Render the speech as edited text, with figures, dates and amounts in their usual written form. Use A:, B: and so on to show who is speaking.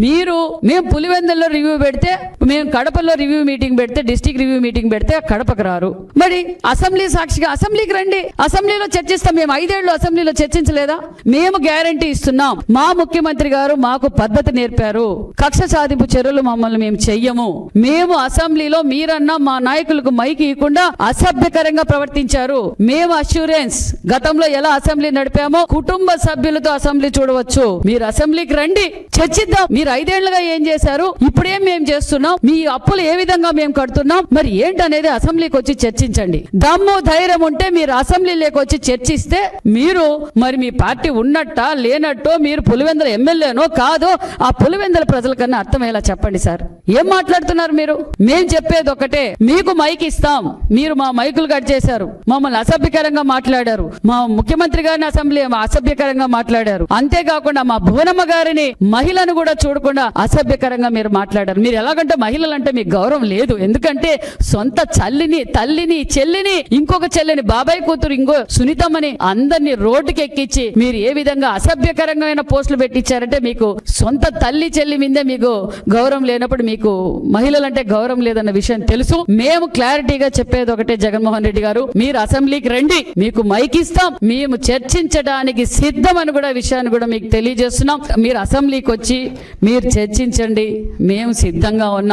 A: మేము పులివెందుల్లో రివ్యూ పెడితే, మేము కడపలో రివ్యూ మీటింగ్ పెడితే, డిస్ట్రిక్ట్ రివ్యూ మీటింగ్ పెడితే కడపకు రారు. మరి అసెంబ్లీ సాక్షిగా అసెంబ్లీకి రండి, అసెంబ్లీలో చర్చిస్తాం. మేము 5 ఏళ్ళు అసెంబ్లీలో చర్చించలేదా? మేము గ్యారంటీ ఇస్తున్నాం. మా ముఖ్యమంత్రి గారు మాకు పద్ధతి నేర్పారు. కక్ష సాధింపు చర్యలు మమ్మల్ని మేము చెయ్యము. మేము అసెంబ్లీలో మీరన్నా మా నాయకులకు మైకి ఇవ్వకుండా అసభ్యకరంగా ప్రవర్తించారు. మేము అష్యూరెన్స్ గతంలో ఎలా అసెంబ్లీ నడిపామో కుటుంబ సభ్యులతో అసెంబ్లీ చూడవచ్చు. మీరు అసెంబ్లీకి రండి, చర్చిద్దాం. మీరు 5 ఏళ్లుగా ఏం చేశారు, ఇప్పుడేం మేము చేస్తున్నాం, మీ అప్పులు ఏ విధంగా మేము కడుతున్నాం, మరి ఏంటనేది అసెంబ్లీకి వచ్చి చర్చించండి. దమ్ము ధైర్యం ఉంటే మీరు అసెంబ్లీలోకి వచ్చి చర్చిస్తే మీరు మరి మీ పార్టీ ఉన్నట్టా లేనట్టో, మీరు పులివెందుల ఎమ్మెల్యేనో కాదో ఆ పులివెందుల ప్రజల కన్నా అర్థమయ్యేలా చెప్పండి సార్. ఏం మాట్లాడుతున్నారు మీరు? మేం చెప్పేది ఒకటే, మీకు మైక్ ఇస్తాం. మీరు మా మైకులు కట్ చేశారు, మమ్మల్ని అసభ్యకరంగా మాట్లాడారు, మా ముఖ్యమంత్రి గారిని అసెంబ్లీ అసభ్యకరంగా మాట్లాడారు. అంతేకాకుండా మా భువనమ్మ గారిని మహిళను కూడా చూడకుండా అసభ్యకరంగా మీరు మాట్లాడారు. మీరు ఎలాగంటే మహిళలంటే మీకు గౌరవం లేదు. ఎందుకంటే సొంత తల్లిని చెల్లిని, ఇంకొక చెల్లిని, బాబాయ్ కూతురు ఇంకో సునీతమ్మని అందరినీ రోడ్డుకి ఎక్కించి మీరు ఏ విధంగా అసభ్యకరమైన పోస్టులు పెట్టించారంటే మీకు సొంత తల్లి చెల్లి మీదే మీకు గౌరవం లేనప్పుడు మీకు మహిళలంటే గౌరవం లేదన్న విషయం తెలుసు. మేము క్లారిటీగా చెప్పేది ఒకటే, జగన్మోహన్ రెడ్డి గారు మీరు అసెంబ్లీకి రండి, మీకు మైక్ ఇస్తాం, మేము చర్చించడానికి సిద్ధం అని కూడా విషయాన్ని కూడా మీకు తెలియజేస్తున్నాం. మీరు అసెంబ్లీకి వచ్చి మీరు చర్చించండి, మేము సిద్ధంగా ఉన్నాం.